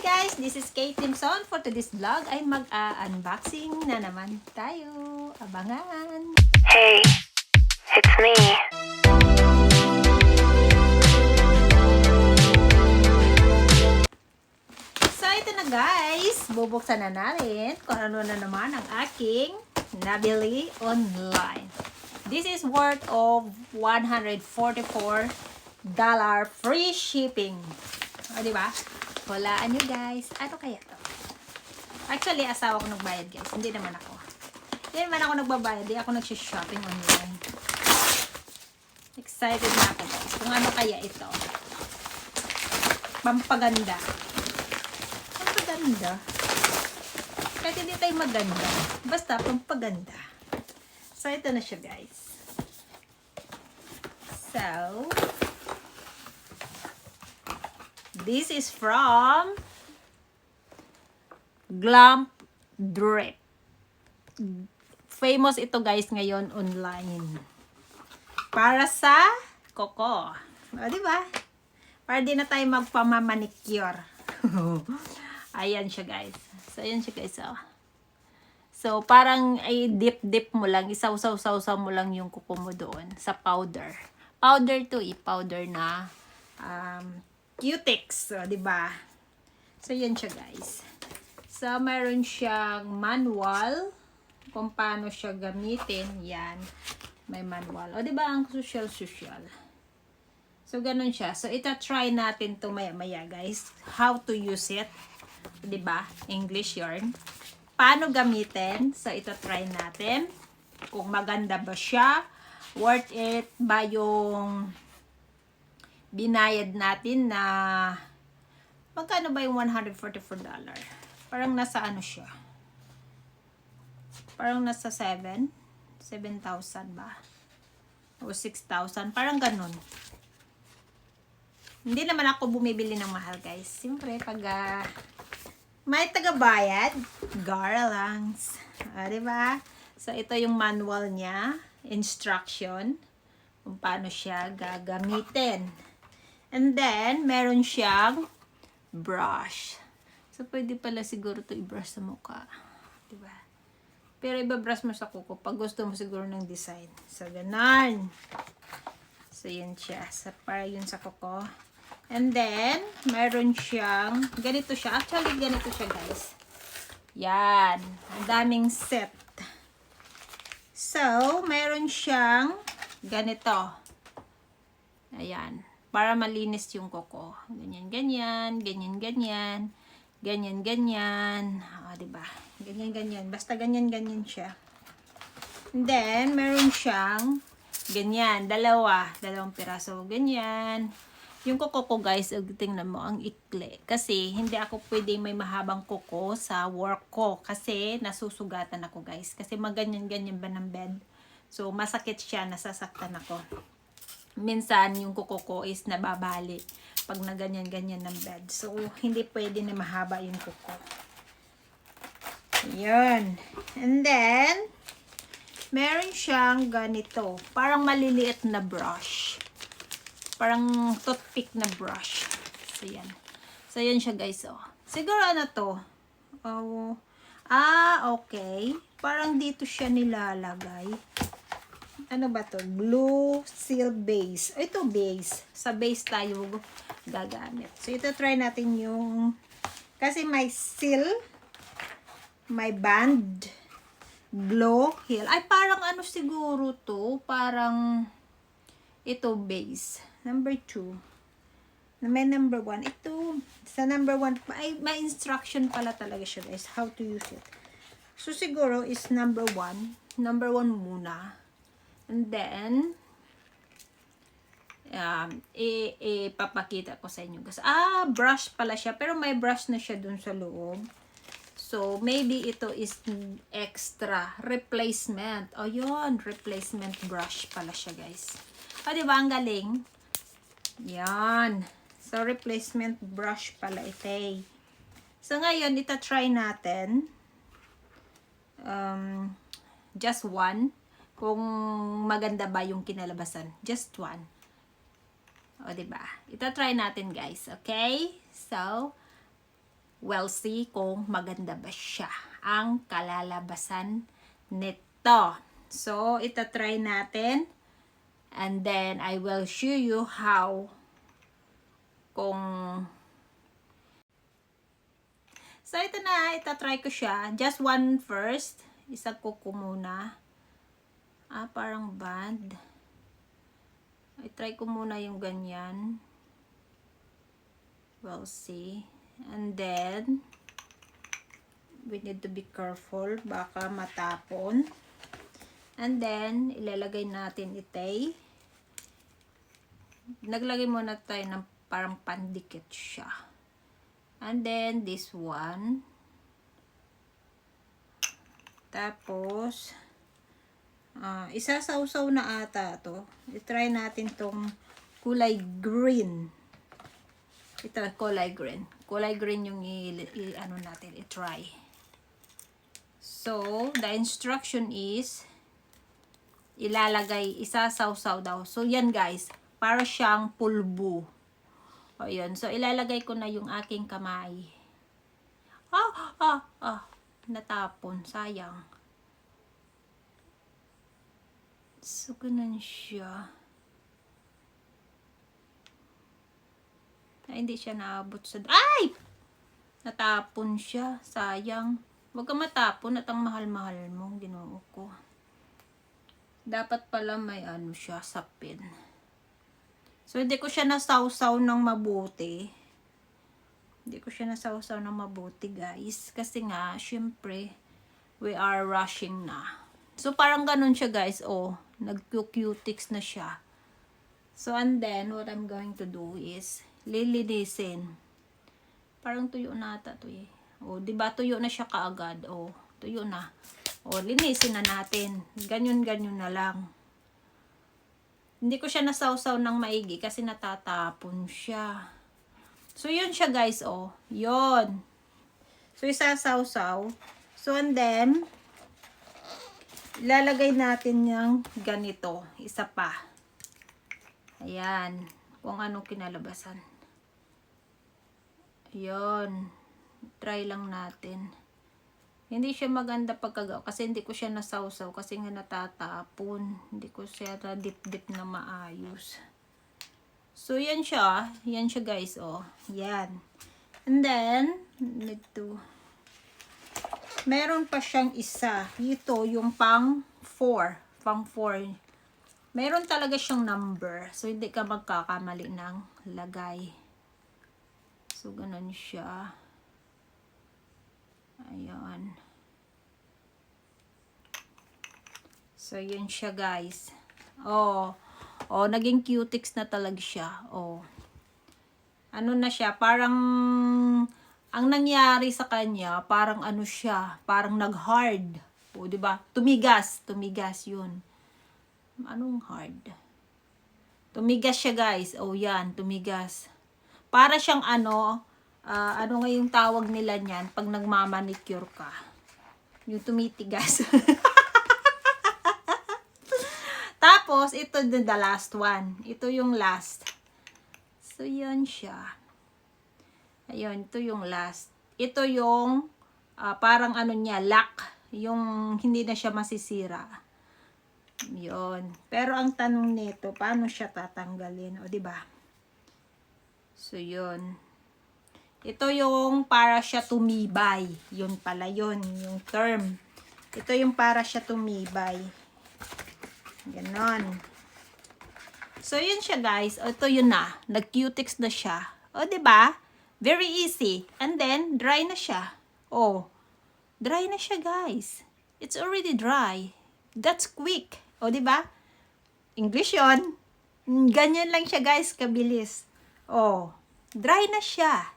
guys, this is Kate Timson. For today's vlog ay mag-unboxing na naman tayo. Abangan! Hey, it's me. So ito na guys, bubuksan na natin kung ano na naman ang aking nabili online. This is worth of $144 free shipping. O diba? Hulaan nyo guys. Ano kaya to? Actually, asawa ko nagbayad guys. Hindi naman ako. Hindi naman ako nagbabayad. Hindi ako nagsishopping online. Excited na ako guys. Kung ano kaya ito. Pampaganda. Pampaganda. Kahit hindi tayo maganda. Basta pampaganda. So, ito na siya guys. So, this is from Glamp Drip. Famous ito guys ngayon online. Para sa koko. O, diba? Para di na tayo magpamamanicure. Ayan siya guys. So, ayan siya guys. Oh. So, parang ay dip mo lang. Isaw-saw mo lang yung kuko mo doon sa powder. Powder to powder na Cutex, so, diba? So, yan siya, guys. So, meron siyang manual kung paano siya gamitin. Yan. May manual. O, diba? Ang social. So, ganun siya. So, ita-try natin to maya-maya, guys. How to use it. Diba? English yarn. Paano gamitin. So, ita-try natin. Kung maganda ba siya. Worth it ba yung binayad natin na magkano ba yung $144? Parang nasa ano siya? Parang nasa 7,000 ba? O 6,000. Parang ganun. Hindi naman ako bumibili ng mahal, guys. Siyempre, pag may tagabayad, gara langs. Diba? So, ito yung manual niya. Instruction. Kung paano siya gagamitin. And then, meron siyang brush. So, pwede pala siguro to i-brush sa mukha. Diba? Pero iba-brush mo sa kuko pag gusto mo siguro ng design. So, ganon. So, yun siya. Para yun sa kuko. And then, meron siyang, ganito siya. Actually, ganito siya, guys. Yan. Ang daming set. So, meron siyang ganito. Ayan. Para malinis yung kuko. Ganyan. Ganyan. O, diba? Ganyan. Basta ganyan siya. And then, meron siyang ganyan. Dalawang piraso. Ganyan. Yung kuko ko, guys, tingnan mo, ang ikli. Kasi, hindi ako pwede may mahabang kuko sa work ko. Kasi, nasusugatan ako, guys. Kasi, maganyan-ganyan ba ng bed? So, masakit siya. Nasasaktan ako. Minsan, yung kuko ko is nababali pag na ganyan-ganyan ng bed. So, hindi pwede na mahaba yung kuko. Ayan. And then, meron siyang ganito. Parang maliliit na brush. Parang toothpick na brush. So, yan. So, yan siya, guys. Oh. Siguro ano to? Oh. Okay. Parang dito siya nilalagay. Ano ba to? Glue seal base. Ito base. Sa base tayo gagamit. So, ito try natin yung kasi may seal, may band, glow, heel. Ay, parang ano siguro to? Parang ito base. Number 2. May number 1. Ito, sa number 1, may instruction pala talaga siya, guys. How to use it. So, siguro is number 1. Number 1 muna. And then, ipapakita ko sa inyo. Brush pala siya. Pero may brush na siya dun sa loob. So, maybe ito is extra. Replacement. O, yun. Replacement brush pala siya, guys. O, diba? Ang galing. Yan. So, replacement brush pala ito. So, ngayon, ita-try natin. Just one. Kung maganda ba yung kinalabasan. Just one. O, diba? Ita-try natin, guys. Okay? So, we'll see kung maganda ba siya ang kalalabasan nito. So, ita-try natin. And then, I will show you how kung... So, ito na. Ita-try ko siya. Just one first. Isang kuko muna. Parang band. I-try ko muna yung ganyan. We'll see. And then, we need to be careful. Baka matapon. And then, ilalagay natin ito. Naglagay muna tayo ng parang pandikit siya. And then, this one. Tapos, isasawsaw na ata to. I-try natin tong kulay green. Ito, kulay green. Kulay green yung ano natin, i-try. So, the instruction is, ilalagay, isasawsaw daw. So, yan guys, para siyang pulbo. O, yun. So, ilalagay ko na yung aking kamay. Natapon. Sayang. So, ganun siya. Hindi siya naabot sa... Ay! Natapon siya. Sayang. Huwag ka matapon at ang mahal-mahal mo. Ginoo ko. Dapat pala may ano siya, sapin. So, hindi ko siya nasawsaw ng mabuti. Hindi ko siya nasawsaw ng mabuti, guys. Kasi nga, syempre, we are rushing na. So, parang ganun siya, guys. Oh, nag-cutics na siya. So, and then, what I'm going to do is, lilinisin. Parang tuyo na ata to eh. Oh, diba tuyo na siya kaagad. Oh, tuyo na. Oh, linisin na natin. Ganyan-ganyan na lang. Hindi ko siya nasawsaw ng maigi kasi natatapon siya. So, yun siya guys, oh. Yun. So, isasawsaw. So, and then, ilalagay natin yung ganito. Isa pa. Ayan. Kung anong kinalabasan. Yun. Try lang natin. Hindi siya maganda pagkagawa kasi hindi ko siya nasawsaw kasi nga natatapon. Hindi ko siya na dip-dip na maayos. So, yan siya. Yan siya guys, oh. Yan. And then, need to... Meron pa siyang isa. Ito, yung pang 4. Pang 4. Meron talaga siyang number. So, hindi ka magkakamali ng lagay. So, ganun siya. Ayan. So, yun siya, guys. Oh, naging cutics na talaga siya. Oh. Ano na siya? Parang, ang nangyari sa kanya, parang ano siya, parang nag-hard. O, diba? Tumigas yun. Anong hard? Tumigas siya, guys. Oh, yan, tumigas. Para siyang ano nga yung tawag nila niyan pag nagmamanicure ka. Yung tumitigas. Tapos, ito the last one. Ito yung last. So, yun siya. Ayun, ito yung last. Ito yung parang ano niya, lock. Yung hindi na siya masisira. Yun. Pero ang tanong nito, paano siya tatanggalin? O, diba? So, yun. Ito yung para siya tumibay. Yun pala yun. Yung term. Ito yung para siya tumibay. Ganon. So, yun siya guys. O, ito yun na. Nag-cutics na siya. O, diba? Very easy. And then, dry na siya. O, dry na siya guys. It's already dry. That's quick. O, diba? English yun. Ganyan lang siya guys. Kabilis. O, dry na siya.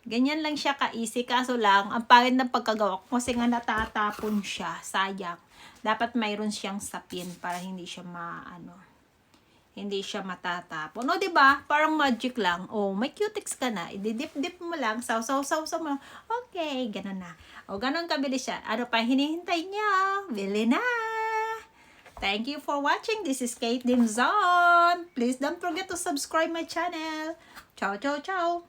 Ganyan lang siya ka-easy. Kaso lang, ang pangit ng pagkagawa ko kasi nga natatapon siya. Sayang. Dapat mayroon siyang sapin para hindi siya hindi siya matatapon. O, diba? Parang magic lang. O, may cutics ka na. Ididip-dip mo lang. Saw mo lang. Okay, ganun na. O, ganun kabilis siya. Ano pa hinihintay niya? Bili na! Thank you for watching. This is Kate Dimzon. Please don't forget to subscribe my channel. Ciao, ciao, ciao.